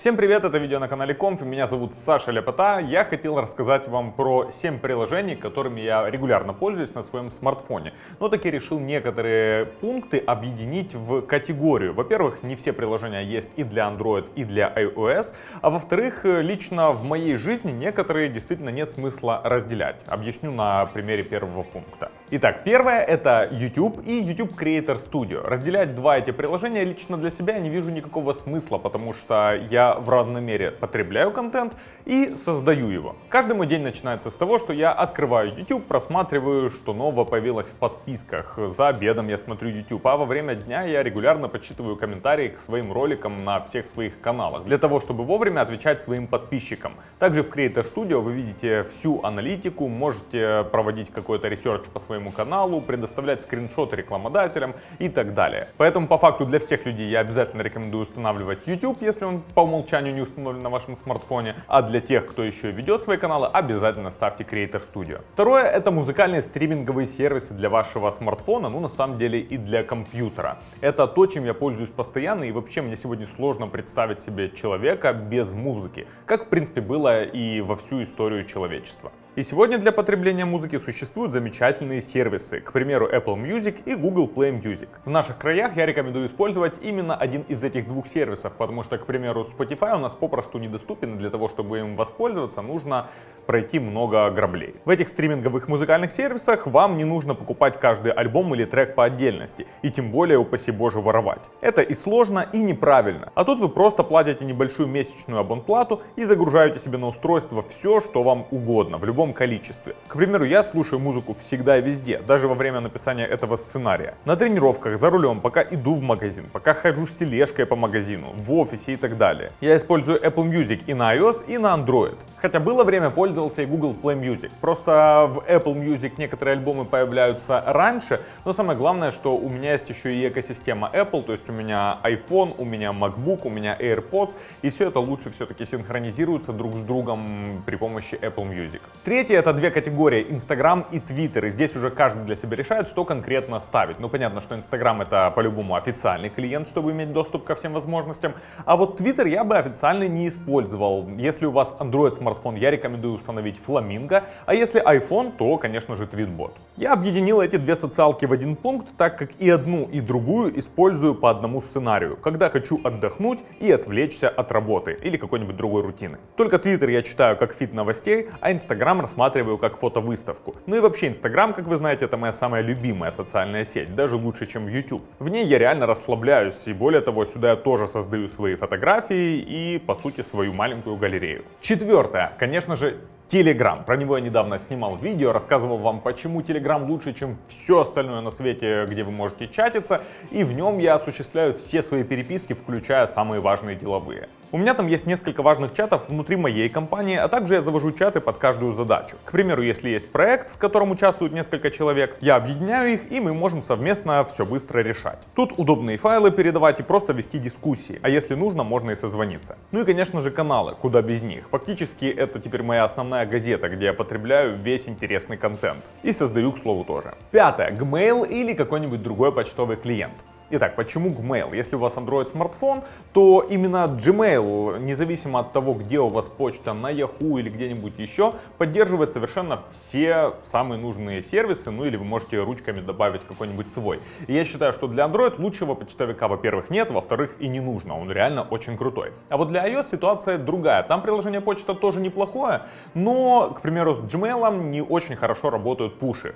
Всем привет, это видео на канале Комф, меня зовут Саша Ляпота. Я хотел рассказать вам про 7 приложений, которыми я регулярно пользуюсь на своем смартфоне. Но таки решил некоторые пункты объединить в категорию. Во-первых, не все приложения есть и для Android, и для iOS. А во-вторых, лично в моей жизни некоторые действительно нет смысла разделять. Объясню на примере первого пункта. Итак, первое это YouTube и YouTube Creator Studio. Разделять два эти приложения лично для себя я не вижу никакого смысла, потому что я в равной мере потребляю контент и создаю его. Каждый мой день начинается с того, что я открываю YouTube, просматриваю, что нового появилось в подписках. За обедом я смотрю YouTube, а во время дня я регулярно подсчитываю комментарии к своим роликам на всех своих каналах, для того, чтобы вовремя отвечать своим подписчикам. Также в Creator Studio вы видите всю аналитику, можете проводить какой-то ресерч по своему каналу, предоставлять скриншоты рекламодателям и так далее. Поэтому по факту для всех людей я обязательно рекомендую устанавливать YouTube, если он по умолчанию не установлен на вашем смартфоне. А для тех, кто еще ведет свои каналы, обязательно ставьте Creator Studio. Второе это музыкальные стриминговые сервисы для вашего смартфона, ну на самом деле и для компьютера. Это то, чем я пользуюсь постоянно, и вообще мне сегодня сложно представить себе человека без музыки, как в принципе было и во всю историю человечества. И сегодня для потребления музыки существуют замечательные сервисы, к примеру Apple Music и Google Play Music. В наших краях я рекомендую использовать именно один из этих двух сервисов, потому что, к примеру, Spotify у нас попросту недоступен, и для того, чтобы им воспользоваться, нужно пройти много граблей. В этих стриминговых музыкальных сервисах вам не нужно покупать каждый альбом или трек по отдельности, и тем более, упаси боже, воровать. Это и сложно, и неправильно. А тут вы просто платите небольшую месячную абонплату и загружаете себе на устройство все, что вам угодно, в любом количестве. К примеру, я слушаю музыку всегда и везде, даже во время написания этого сценария. На тренировках, за рулем, пока иду в магазин, пока хожу с тележкой по магазину, в офисе и так далее. Я использую Apple Music и на iOS, и на Android. Хотя было время, пользовался и Google Play Music. Просто в Apple Music некоторые альбомы появляются раньше, но самое главное, что у меня есть еще и экосистема Apple, то есть у меня iPhone, у меня MacBook, у меня AirPods, и все это лучше все-таки синхронизируется друг с другом при помощи Apple Music. Третье это две категории, Instagram и Twitter, и здесь уже каждый для себя решает, что конкретно ставить. Ну понятно, что Instagram это по-любому официальный клиент, чтобы иметь доступ ко всем возможностям, а вот Twitter я бы официально не использовал. Если у вас Android смартфон, я рекомендую установить Flamingo, а если iPhone, то конечно же Tweetbot. Я объединил эти две социалки в один пункт, так как и одну, и другую использую по одному сценарию, когда хочу отдохнуть и отвлечься от работы или какой-нибудь другой рутины. Только Twitter я читаю как фид новостей, а Instagram рассматриваю как фотовыставку. Ну и вообще Instagram, как вы знаете, это моя самая любимая социальная сеть, даже лучше, чем YouTube. В ней я реально расслабляюсь, и более того, сюда я тоже создаю свои фотографии и, по сути, свою маленькую галерею. Четвертое, конечно же, Telegram. Про него я недавно снимал видео, рассказывал вам, почему Telegram лучше, чем все остальное на свете, где вы можете чатиться, и в нем я осуществляю все свои переписки, включая самые важные деловые. У меня там есть несколько важных чатов внутри моей компании, а также я завожу чаты под каждую задачу. К примеру, если есть проект, в котором участвуют несколько человек, я объединяю их, и мы можем совместно все быстро решать. Тут удобные файлы передавать и просто вести дискуссии, а если нужно, можно и созвониться. Ну и, конечно же, каналы, куда без них. Фактически, это теперь моя основная газета, где я потребляю весь интересный контент. И создаю, к слову, тоже. Пятое. Gmail или какой-нибудь другой почтовый клиент. Итак, почему Gmail? Если у вас Android смартфон, то именно Gmail, независимо от того, где у вас почта, на Yahoo или где-нибудь еще, поддерживает совершенно все самые нужные сервисы, ну или вы можете ручками добавить какой-нибудь свой. И я считаю, что для Android лучшего почтовика, во-первых, нет, во-вторых, и не нужно, он реально очень крутой. А вот для iOS ситуация другая, там приложение почта тоже неплохое, но, к примеру, с Gmail не очень хорошо работают пуши.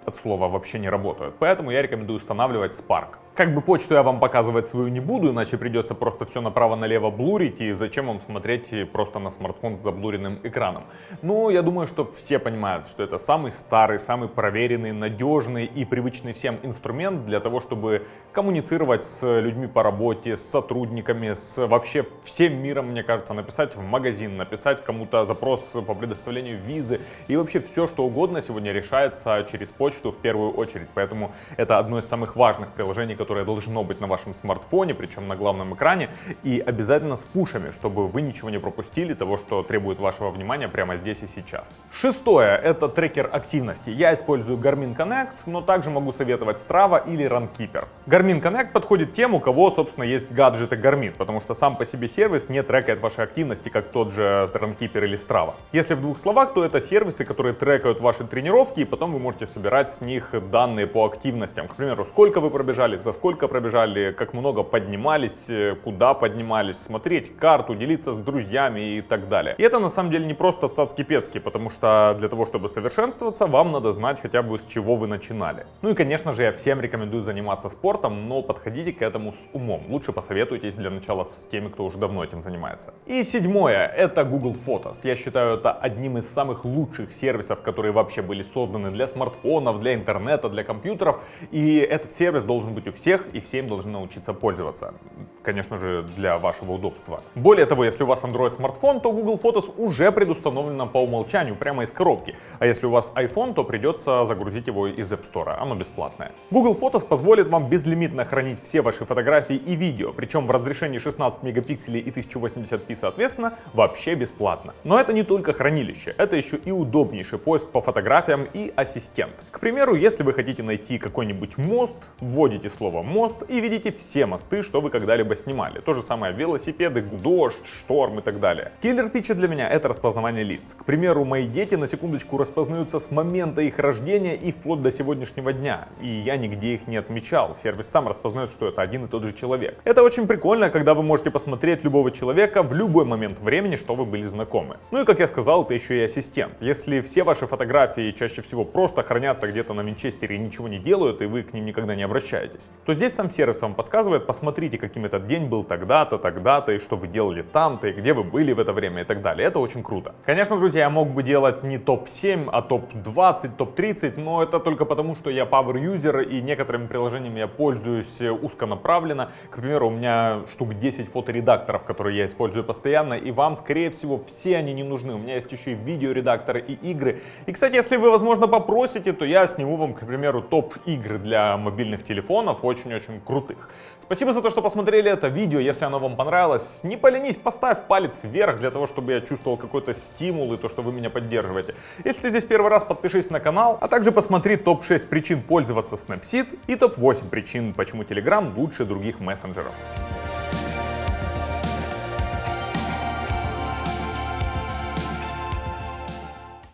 От слова вообще не работают, поэтому я рекомендую устанавливать Spark. Как бы почту я вам показывать свою не буду, иначе придется просто все направо-налево блурить, и зачем вам смотреть просто на смартфон с заблуренным экраном. Но я думаю, что все понимают, что это самый старый, самый проверенный, надежный и привычный всем инструмент для того, чтобы коммуницировать с людьми по работе, с сотрудниками, с вообще всем миром, мне кажется, написать в магазин, написать кому-то запрос по предоставлению визы, и вообще все, что угодно сегодня решается через почту в первую очередь, поэтому это одно из самых важных приложений, которое должно быть на вашем смартфоне, причем на главном экране, и обязательно с пушами, чтобы вы ничего не пропустили того, что требует вашего внимания прямо здесь и сейчас. Шестое — это трекер активности. Я использую Garmin Connect, но также могу советовать Strava или Runkeeper. Garmin Connect подходит тем, у кого, собственно, есть гаджеты Garmin, потому что сам по себе сервис не трекает ваши активности, как тот же Runkeeper или Strava. Если в двух словах, то это сервисы, которые трекают ваши тренировки, и потом вы можете собирать с них данные по активностям. К примеру, сколько вы пробежали, за сколько пробежали, как много поднимались, куда поднимались, смотреть карту, делиться с друзьями и так далее. И это на самом деле не просто цацки-пецки, потому что для того, чтобы совершенствоваться, вам надо знать хотя бы с чего вы начинали. Ну и, конечно же, я всем рекомендую заниматься спортом, но подходите к этому с умом. Лучше посоветуйтесь для начала с теми, кто уже давно этим занимается. И седьмое — это Google Photos. Я считаю это одним из самых лучших сервисов, которые вообще были созданы для смартфонов, для интернета, для компьютеров. И этот сервис должен быть у всех, и все им должны научиться пользоваться. Конечно же, для вашего удобства. Более того, если у вас Android смартфон, то Google Photos уже предустановлено по умолчанию, прямо из коробки. А если у вас iPhone, то придется загрузить его из App Store, оно бесплатное. Google Photos позволит вам безлимитно хранить все ваши фотографии и видео, причем в разрешении 16 мегапикселей и 1080p соответственно, вообще бесплатно. Но это не только хранилище, это еще и удобнейший поиск по фотографиям и ассистент. К примеру, если вы хотите найти какой-нибудь мост, вводите слово «мост» и видите все мосты, что вы когда-либо снимали. То же самое велосипеды, дождь, шторм и так далее. Киллер фича для меня — это распознавание лиц. К примеру, мои дети на секундочку распознаются с момента их рождения и вплоть до сегодняшнего дня. И я нигде их не отмечал. Сервис сам распознает, что это один и тот же человек. Это очень прикольно, когда вы можете посмотреть любого человека в любой момент времени, что вы были знакомы. Ну и как я сказал, это еще и ассистент. Если все ваши фотографии чаще всего просто хранятся где-то на винчестере и ничего не делают, и вы к ним никогда не обращаетесь, то здесь сам сервис вам подсказывает: посмотрите, каким этот день был тогда-то, тогда-то, и что вы делали там-то, и где вы были в это время и так далее. Это очень круто. Конечно, друзья, я мог бы делать не топ-7, а топ-20, топ-30, но это только потому, что я power-юзер, и некоторыми приложениями я пользуюсь узконаправленно. К примеру, у меня штук 10 фоторедакторов, которые я использую постоянно, и вам, скорее всего, все они не нужны. У меня есть еще и видеоредакторы и игры. И, кстати, если вы, возможно, попросите, то я сниму вам, к примеру, топ-игры для мобильных телефонов, очень-очень крутых. Спасибо за то, что посмотрели это видео. Если оно вам понравилось, не поленись, поставь палец вверх для того, чтобы я чувствовал какой-то стимул и то, что вы меня поддерживаете. Если ты здесь первый раз, подпишись на канал, а также посмотри топ-6 причин пользоваться Snapseed и топ-8 причин, почему Telegram лучше других мессенджеров.